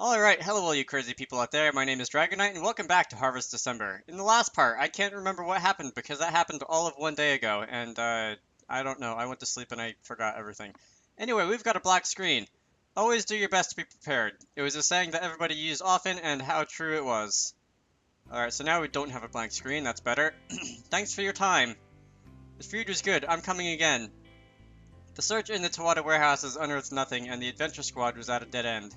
Alright, hello all you crazy people out there, my name is Dragonite and welcome back to Harvest December. In the last part, I can't remember what happened because that happened all of one day ago, and I don't know, I went to sleep and I forgot everything. Anyway, we've got a black screen. Always do your best to be prepared. It was a saying that everybody used often, and how true it was. Alright, so now we don't have a blank screen, that's better. Thanks for your time. The food was good, I'm coming again. The search in the Towada warehouses unearthed nothing, and the adventure squad was at a dead end.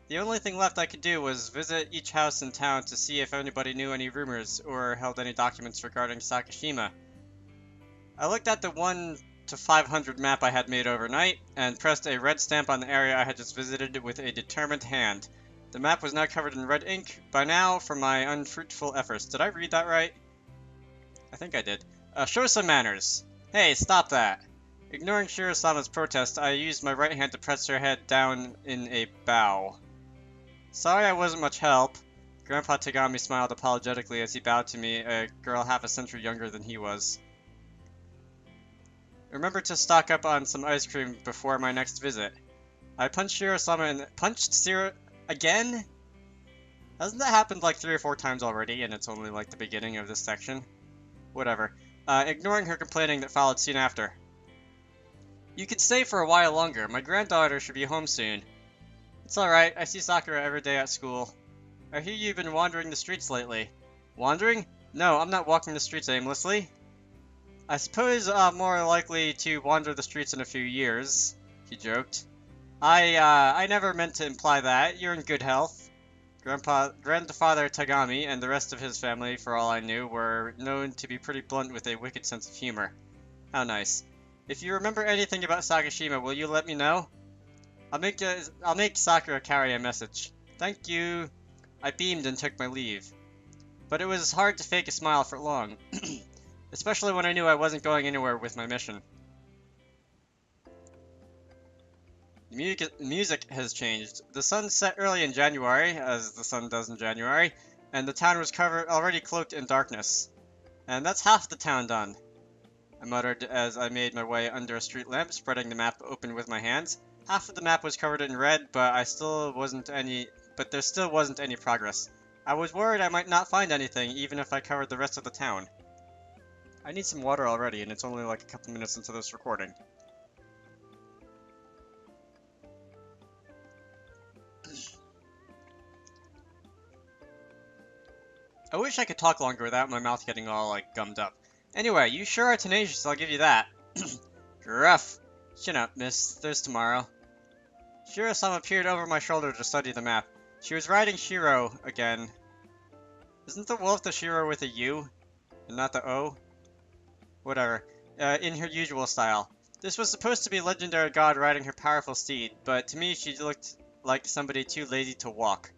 The only thing left I could do was visit each house in town to see if anybody knew any rumors or held any documents regarding Sakashima. I looked at the 1 to 500 map I had made overnight, and pressed a red stamp on the area I had just visited with a determined hand. The map was now covered in red ink by now from my unfruitful efforts. Did I read that right? I think I did. Show some manners. Hey, stop that. Ignoring Shiro-sama's protest, I used my right hand to press her head down in a bow. Sorry I wasn't much help. Grandpa Tagami smiled apologetically as he bowed to me, a girl half a century younger than he was. Remember to stock up on some ice cream before my next visit. I punched Shiro-sama and punched Shiro again? Hasn't that happened like 3 or 4 times already, and it's only like the beginning of this section? Whatever. Ignoring her complaining that followed soon after. You could stay for a while longer. My granddaughter should be home soon. It's alright, I see Sakura every day at school. I hear you've been wandering the streets lately. Wandering? No, I'm not walking the streets aimlessly. I suppose I'm more likely to wander the streets in a few years, he joked. I never meant to imply that. You're in good health. Grandfather Tagami and the rest of his family, for all I knew, were known to be pretty blunt with a wicked sense of humor. How nice. If you remember anything about Sakashima, will you let me know? I'll make Sakura carry a message. Thank you. I beamed and took my leave. But it was hard to fake a smile for long, especially when I knew I wasn't going anywhere with my mission. The music has changed. The sun set early in January, as the sun does in January, and the town was already cloaked in darkness. And that's half the town done, I muttered as I made my way under a street lamp, spreading the map open with my hands. Half of the map was covered in red, but there still wasn't any progress. I was worried I might not find anything, even if I covered the rest of the town. I need some water already, and it's only like a couple minutes into this recording. I wish I could talk longer without my mouth getting all, like, gummed up. Anyway, you sure are tenacious, I'll give you that. Gruff. Chin up, miss. There's tomorrow. Shiro-sama peered over my shoulder to study the map. She was riding Shiro again. Isn't the wolf the Shiro with a U? And not the O? Whatever. In her usual style. This was supposed to be a legendary god riding her powerful steed, but to me she looked like somebody too lazy to walk.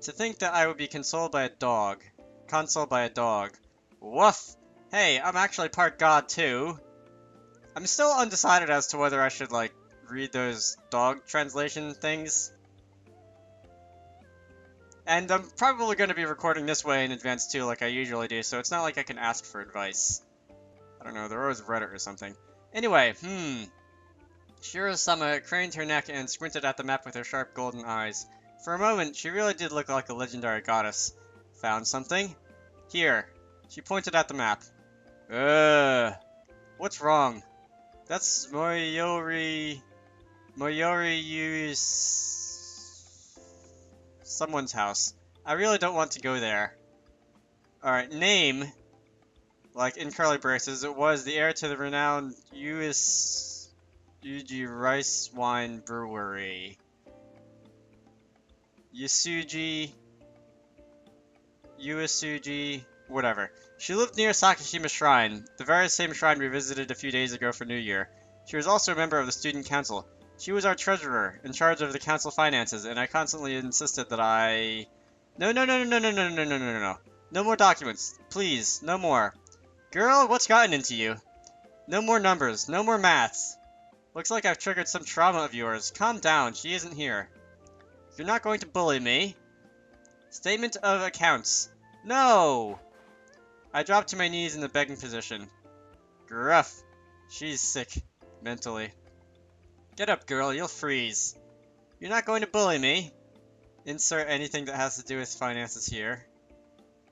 To think that I would be consoled by a dog. Woof! Hey, I'm actually part god too. I'm still undecided as to whether I should, like, read those dog translation things. And I'm probably going to be recording this way in advance too, like I usually do, so it's not like I can ask for advice. I don't know, they're always Reddit or something. Anyway, Shiro-sama craned her neck and squinted at the map with her sharp golden eyes. For a moment, she really did look like a legendary goddess. Found something? Here. She pointed at the map. What's wrong? That's someone's house. I really don't want to go there. Alright, name, like in curly braces, it was the heir to the renowned Yuji Rice Wine Brewery. Uesugi, whatever. She lived near Sakashima Shrine, the very same shrine we visited a few days ago for New Year. She was also a member of the student council. She was our treasurer, in charge of the council finances, and I constantly insisted that I... No. No more documents. Please, no more. Girl, what's gotten into you? No more numbers, no more maths. Looks like I've triggered some trauma of yours. Calm down, she isn't here. You're not going to bully me. Statement of accounts. No! I dropped to my knees in the begging position. Gruff. She's sick. Mentally. Get up, girl, you'll freeze. You're not going to bully me. Insert anything that has to do with finances here.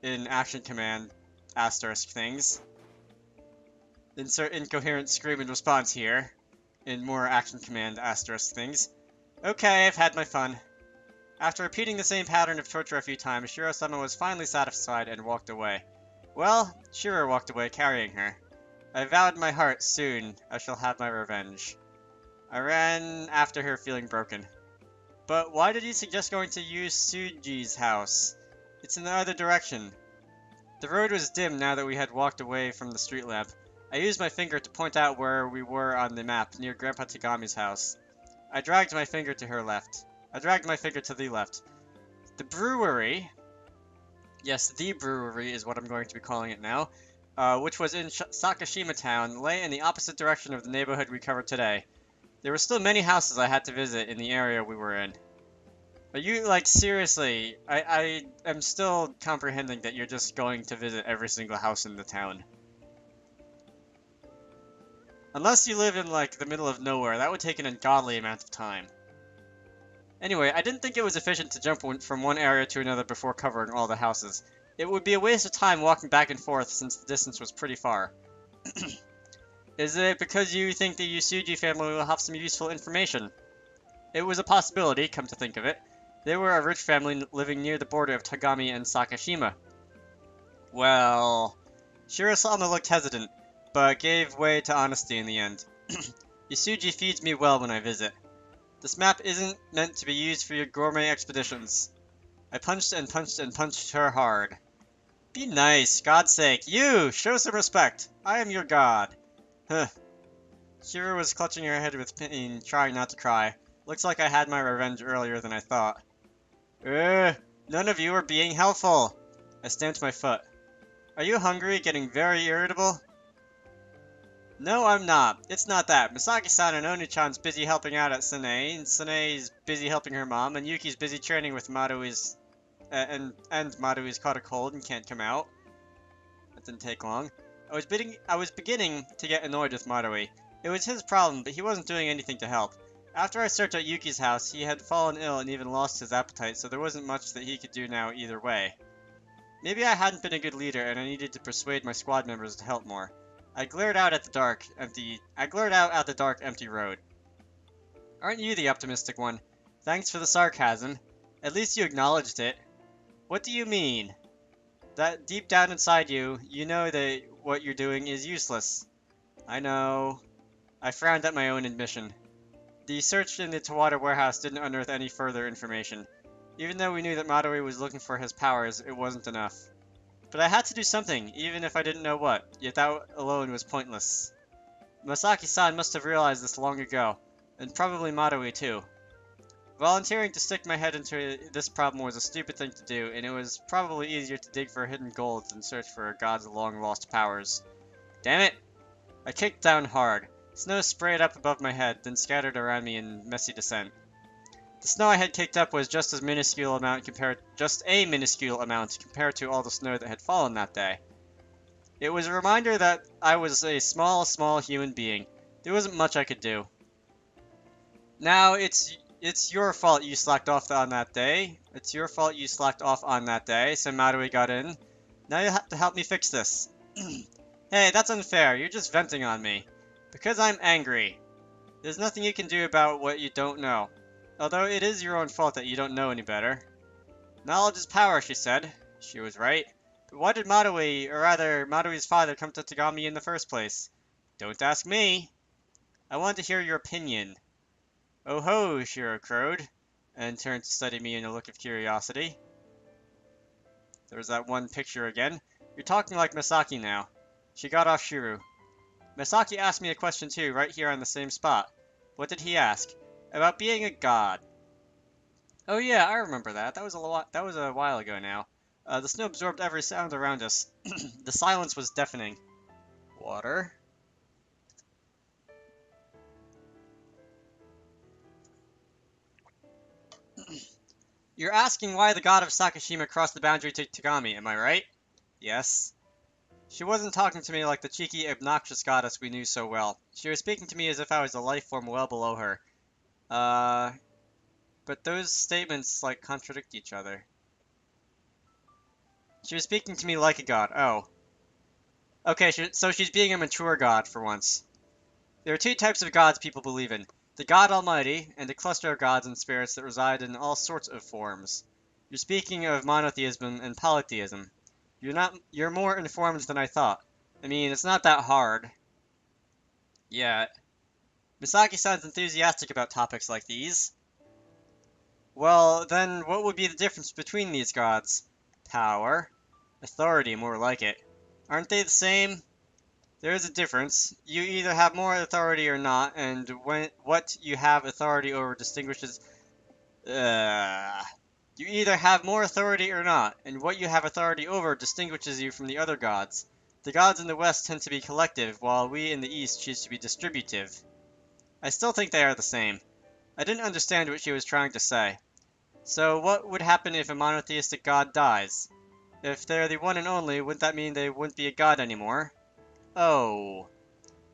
In action command asterisk things. Insert incoherent scream in response here. In more action command asterisk things. Okay, I've had my fun. After repeating the same pattern of torture a few times, Shiro-sama was finally satisfied and walked away. Well, Shiro walked away carrying her. I vowed in my heart, soon I shall have my revenge. I ran after her feeling broken. But why did you suggest going to Yusuji's house? It's in the other direction. The road was dim now that we had walked away from the street lamp. I used my finger to point out where we were on the map, near Grandpa Tagami's house. I dragged my finger to her left. I dragged my finger to the left. The brewery... Yes, the brewery is what I'm going to be calling it now. Which was in Sakashima town, lay in the opposite direction of the neighborhood we covered today. There were still many houses I had to visit in the area we were in. Are you, like, seriously, I am still comprehending that you're just going to visit every single house in the town. Unless you live in, like, the middle of nowhere, that would take an ungodly amount of time. Anyway, I didn't think it was efficient to jump from one area to another before covering all the houses. It would be a waste of time walking back and forth since the distance was pretty far. Is it because you think the Yusuji family will have some useful information? It was a possibility, come to think of it. They were a rich family living near the border of Tagami and Sakashima. Well... Shiro-sama looked hesitant, but gave way to honesty in the end. Yusuji feeds me well when I visit. This map isn't meant to be used for your gourmet expeditions. I punched and punched and punched her hard. Be nice, God's sake. You! Show some respect. I am your god. Huh. Shira was clutching her head with pain, trying not to cry. Looks like I had my revenge earlier than I thought. None of you are being helpful. I stamped my foot. Are you hungry, getting very irritable? No, I'm not. It's not that. Misaki-san and Oni-chan's busy helping out at Sanae, and Sanae's busy helping her mom, and Yuki's busy training with Marui's... and Marui's caught a cold and can't come out. That didn't take long. I was beginning to get annoyed with Marui. It was his problem, but he wasn't doing anything to help. After I searched out Yuki's house, he had fallen ill and even lost his appetite, so there wasn't much that he could do now either way. Maybe I hadn't been a good leader, and I needed to persuade my squad members to help more. I glared out at the dark, empty road. Aren't you the optimistic one? Thanks for the sarcasm. At least you acknowledged it. What do you mean? That deep down inside you, you know that what you're doing is useless. I know. I frowned at my own admission. The search in the Towada warehouse didn't unearth any further information. Even though we knew that Marui was looking for his powers, it wasn't enough. But I had to do something, even if I didn't know what, yet that alone was pointless. Masaki-san must have realized this long ago, and probably Marui too. Volunteering to stick my head into this problem was a stupid thing to do, and it was probably easier to dig for hidden gold than search for God's long-lost powers. Damn it! I kicked down hard. Snow sprayed up above my head, then scattered around me in messy descent. The snow I had kicked up was just a minuscule amount compared to all the snow that had fallen that day. It was a reminder that I was a small human being. There wasn't much I could do. Now, it's your fault you slacked off on that day. It's your fault you slacked off on that day, so Marui got in. Now you have to help me fix this. Hey, that's unfair. You're just venting on me. Because I'm angry. There's nothing you can do about what you don't know. Although it is your own fault that you don't know any better. Knowledge is power, she said. She was right. But why did Marui, or rather, Marui's father, come to Tagami in the first place? Don't ask me. I want to hear your opinion. Oh ho, Shiro crowed, and turned to study me in a look of curiosity. There was that one picture again. You're talking like Masaki now. She got off Shiro. Masaki asked me a question too, right here on the same spot. What did he ask? About being a god. Oh yeah, I remember that. That was a while ago now. The snow absorbed every sound around us. The silence was deafening. Water. You're asking why the god of Sakashima crossed the boundary to Tagami, am I right? Yes. She wasn't talking to me like the cheeky, obnoxious goddess we knew so well. She was speaking to me as if I was a life form well below her. But those statements, like, contradict each other. She was speaking to me like a god. Oh. Okay, so she's being a mature god for once. There are two types of gods people believe in. The God Almighty, and a cluster of gods and spirits that reside in all sorts of forms. You're speaking of monotheism and polytheism. You're more informed than I thought. I mean, it's not that hard. Yeah. Misaki sounds enthusiastic about topics like these. Well, then what would be the difference between these gods? Power. Authority, more like it. Aren't they the same? There is a difference. You either have more authority or not, and what you have authority over distinguishes... You either have more authority or not, and what you have authority over distinguishes you from the other gods. The gods in the West tend to be collective, while we in the East choose to be distributive. I still think they are the same. I didn't understand what she was trying to say. So what would happen if a monotheistic god dies? If they're the one and only, wouldn't that mean they wouldn't be a god anymore? Oh.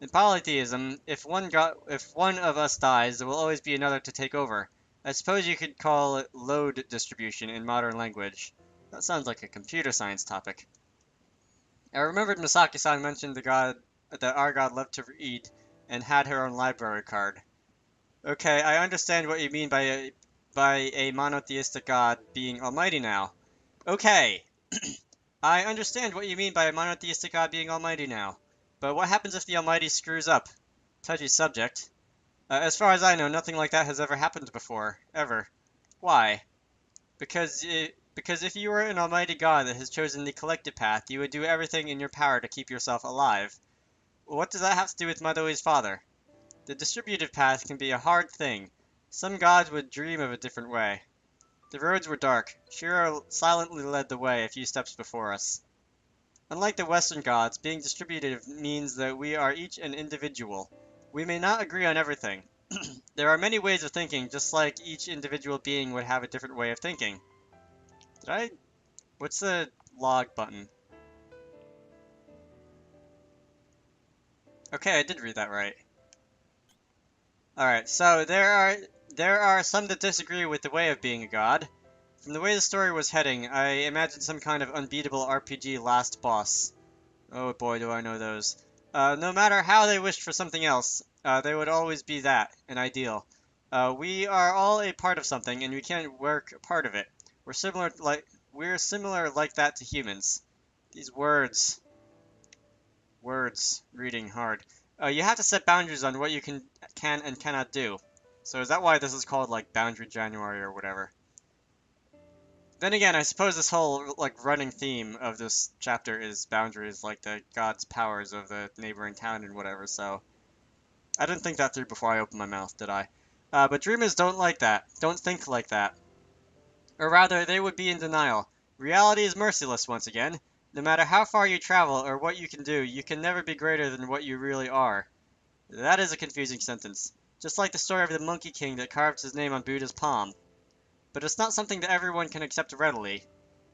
In polytheism, if one of us dies, there will always be another to take over. I suppose you could call it load distribution in modern language. That sounds like a computer science topic. I remembered Misaki-san mentioned that our god loved to read and had her own library card. Okay, I understand what you mean by a monotheistic god being almighty now. Okay, I understand what you mean by a monotheistic god being almighty now. But what happens if the almighty screws up? Touchy subject. As far as I know, nothing like that has ever happened before. Ever. Why? Because if you were an almighty god that has chosen the collective path, you would do everything in your power to keep yourself alive. What does that have to do with Madoi's father? The distributive path can be a hard thing. Some gods would dream of a different way. The roads were dark. Shiro silently led the way a few steps before us. Unlike the Western gods, being distributive means that we are each an individual. We may not agree on everything. There are many ways of thinking, just like each individual being would have a different way of thinking. What's the log button? Okay, I did read that right. Alright, so there are some that disagree with the way of being a god. From the way the story was heading, I imagined some kind of unbeatable RPG last boss. Oh boy, do I know those. No matter how they wished for something else, there would always be that, an ideal. We are all a part of something, and we can't work a part of it. We're similar like that to humans. These words, reading hard. You have to set boundaries on what you can and cannot do. So is that why this is called like Boundary January or whatever? Then again, I suppose this whole like running theme of this chapter is boundaries, like the god's powers of the neighboring town and whatever. So I didn't think that through before I opened my mouth, did I? But dreamers don't like that. Don't think like that. Or rather, they would be in denial. Reality is merciless once again. No matter how far you travel or what you can do, you can never be greater than what you really are. That is a confusing sentence. Just like the story of the Monkey King that carved his name on Buddha's palm. But it's not something that everyone can accept readily.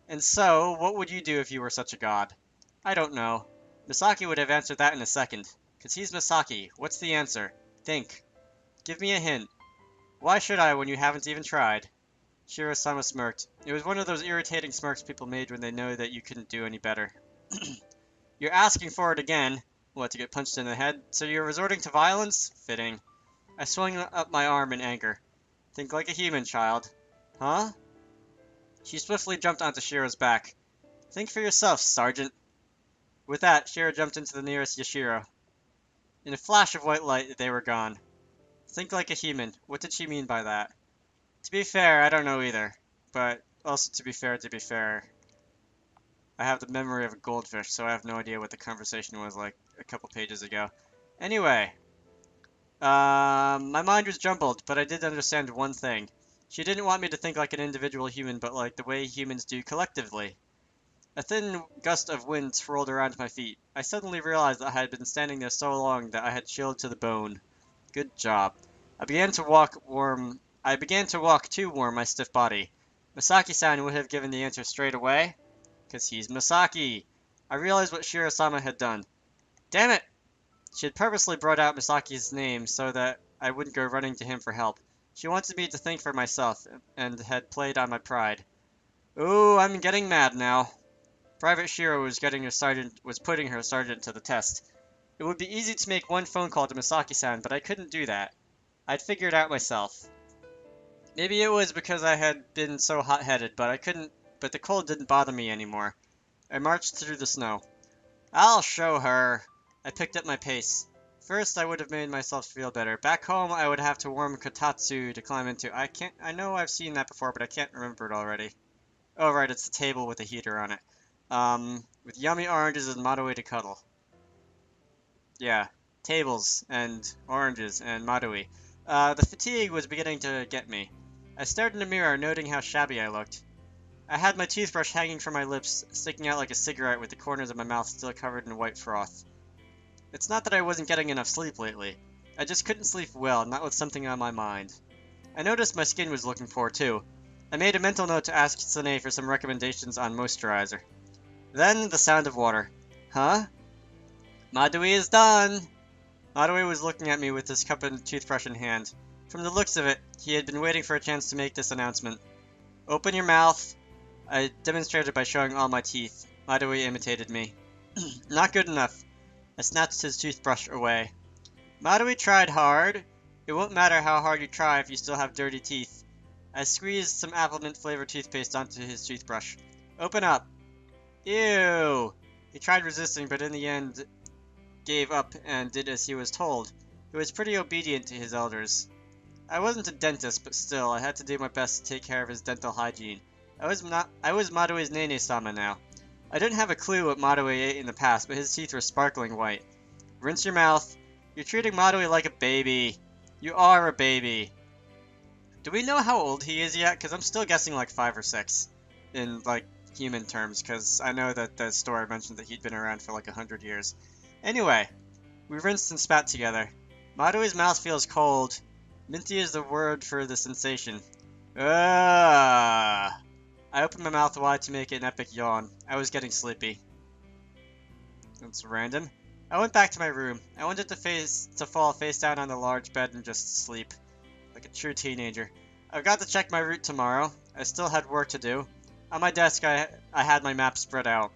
And so, what would you do if you were such a god? I don't know. Misaki would have answered that in a second. 'Cause he's Misaki. What's the answer? Think. Give me a hint. Why should I when you haven't even tried? Shiro-sama smirked. It was one of those irritating smirks people made when they know that you couldn't do any better. You're asking for it again. What, to get punched in the head? So you're resorting to violence? Fitting. I swung up my arm in anger. Think like a human, child. Huh? She swiftly jumped onto Shiro's back. Think for yourself, Sergeant. With that, Shiro jumped into the nearest Yashiro. In a flash of white light, they were gone. Think like a human. What did she mean by that? To be fair, I don't know either. But also to be fair, I have the memory of a goldfish, so I have no idea what the conversation was like a couple pages ago. Anyway, my mind was jumbled, but I did understand one thing. She didn't want me to think like an individual human, but like the way humans do collectively. A thin gust of wind swirled around my feet. I suddenly realized that I had been standing there so long that I had chilled to the bone. Good job. I began to walk to warm my stiff body. Misaki-san would have given the answer straight away. 'Cause he's Misaki. I realized what Shiro-sama had done. Damn it! She had purposely brought out Misaki's name so that I wouldn't go running to him for help. She wanted me to think for myself, and had played on my pride. Ooh, I'm getting mad now. Private Shiro was putting her sergeant to the test. It would be easy to make one phone call to Misaki-san, but I couldn't do that. I'd figure it out myself. Maybe it was because I had been so hot-headed, but the cold didn't bother me anymore. I marched through the snow. I'll show her. I picked up my pace. First, I would have made myself feel better. Back home, I would have to warm kotatsu to climb into. I know I've seen that before, but I can't remember it already. Oh, right, it's the table with a heater on it. With yummy oranges and Madoe to cuddle. Yeah, tables and oranges and Madoe. The fatigue was beginning to get me. I stared in the mirror, noting how shabby I looked. I had my toothbrush hanging from my lips, sticking out like a cigarette with the corners of my mouth still covered in white froth. It's not that I wasn't getting enough sleep lately. I just couldn't sleep well, not with something on my mind. I noticed my skin was looking poor too. I made a mental note to ask Tsune for some recommendations on moisturizer. Then the sound of water. Huh? Madoe is done! Madoe was looking at me with his cup and toothbrush in hand. From the looks of it, he had been waiting for a chance to make this announcement. Open your mouth. I demonstrated by showing all my teeth. Madoe imitated me. Not good enough. I snatched his toothbrush away. Madoe tried hard. It won't matter how hard you try if you still have dirty teeth. I squeezed some apple mint flavored toothpaste onto his toothbrush. Open up. Ew. He tried resisting, but in the end gave up and did as he was told. He was pretty obedient to his elders. I wasn't a dentist, but still, I had to do my best to take care of his dental hygiene. I was Madoe's Nene-sama now. I didn't have a clue what Madoe ate in the past, but his teeth were sparkling white. Rinse your mouth. You're treating Madoe like a baby. You are a baby. Do we know how old he is yet? Because I'm still guessing like 5 or 6 in like human terms, because I know that the story mentioned that he'd been around for like 100 years. Anyway, we rinsed and spat together. Madoe's mouth feels cold. Minty is the word for the sensation. Ah! I opened my mouth wide to make an epic yawn. I was getting sleepy. That's random. I went back to my room. I wanted to fall face down on the large bed and just sleep. Like a true teenager. I've got to check my route tomorrow. I still had work to do. On my desk, I had my map spread out.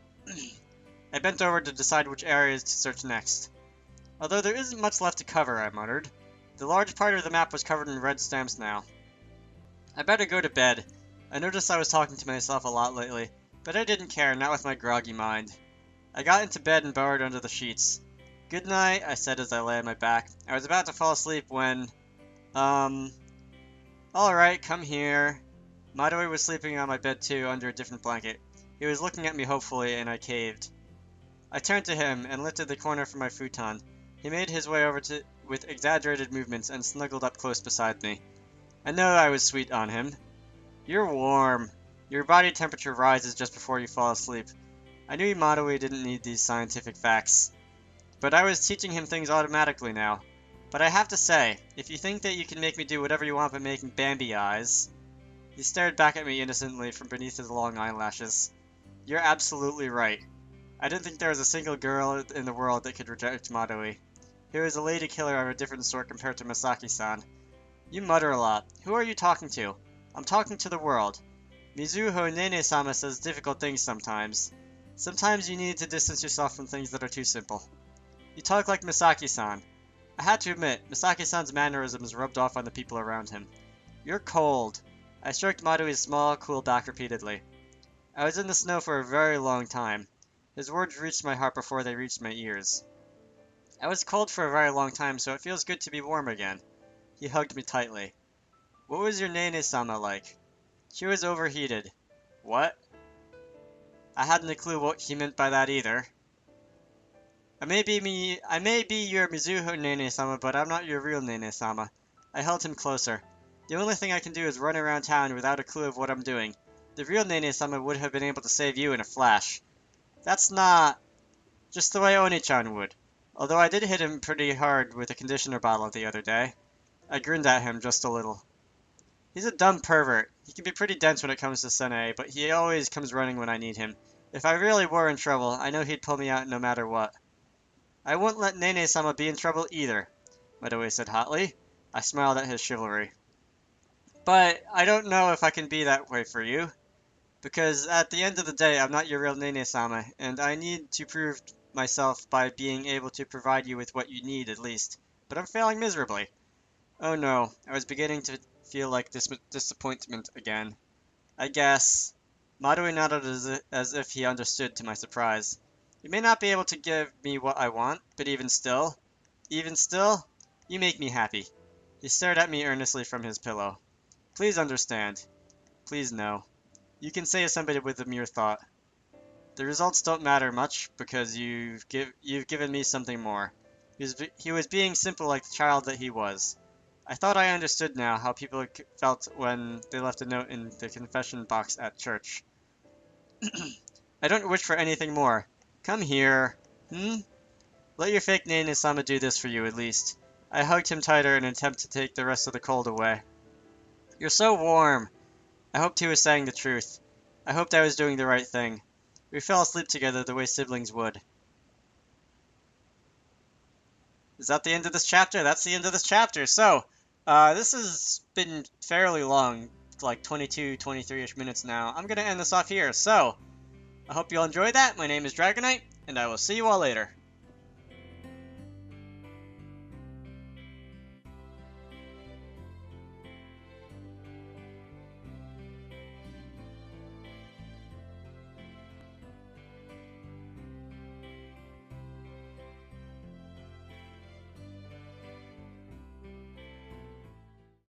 I bent over to decide which areas to search next. Although there isn't much left to cover, I muttered. The large part of the map was covered in red stamps now. I better go to bed. I noticed I was talking to myself a lot lately, but I didn't care, not with my groggy mind. I got into bed and burrowed under the sheets. Good night, I said as I lay on my back. I was about to fall asleep when... Alright, come here. Madoe was sleeping on my bed too, under a different blanket. He was looking at me hopefully, and I caved. I turned to him and lifted the corner from my futon. He made his way over with exaggerated movements and snuggled up close beside me. I know I was sweet on him. You're warm. Your body temperature rises just before you fall asleep. I knew Madoe didn't need these scientific facts. But I was teaching him things automatically now. But I have to say, if you think that you can make me do whatever you want by making Bambi eyes... He stared back at me innocently from beneath his long eyelashes. You're absolutely right. I didn't think there was a single girl in the world that could reject Madoe. He was a lady killer of a different sort compared to Masaki-san. You mutter a lot. Who are you talking to? I'm talking to the world. Mizuho Nene-sama says difficult things sometimes. Sometimes you need to distance yourself from things that are too simple. You talk like Misaki-san. I had to admit, Misaki-san's mannerisms rubbed off on the people around him. You're cold. I stroked Madoe's small, cool back repeatedly. I was in the snow for a very long time. His words reached my heart before they reached my ears. I was cold for a very long time, so it feels good to be warm again. He hugged me tightly. What was your Nene-sama like? She was overheated. What? I hadn't a clue what he meant by that either. I may be your Mizuho Nene-sama, but I'm not your real Nene-sama. I held him closer. The only thing I can do is run around town without a clue of what I'm doing. The real Nene-sama would have been able to save you in a flash. That's not... just the way Oni-chan would. Although I did hit him pretty hard with a conditioner bottle the other day. I grinned at him just a little. He's a dumb pervert. He can be pretty dense when it comes to Sene, but he always comes running when I need him. If I really were in trouble, I know he'd pull me out no matter what. I wouldn't let Nene-sama be in trouble either, Madoe said hotly. I smiled at his chivalry. But I don't know if I can be that way for you. Because at the end of the day, I'm not your real Nene-sama, and I need to prove myself by being able to provide you with what you need at least. But I'm failing miserably. Oh no, I was beginning to feel like disappointment again. I guess. Maruo nodded as if he understood to my surprise. You may not be able to give me what I want, but even still, you make me happy. He stared at me earnestly from his pillow. Please understand. Please no. You can say somebody with a mere thought. The results don't matter much because you've given me something more. He was being simple like the child that he was. I thought I understood now how people felt when they left a note in the confession box at church. I don't wish for anything more. Come here. Hmm? Let your fake Nene-sama do this for you at least. I hugged him tighter in an attempt to take the rest of the cold away. You're so warm. I hoped he was saying the truth. I hoped I was doing the right thing. We fell asleep together the way siblings would. Is that the end of this chapter? That's the end of this chapter. So, this has been fairly long, like 22, 23-ish minutes now. I'm going to end this off here. So, I hope you all enjoyed that. My name is Dragonite, and I will see you all later.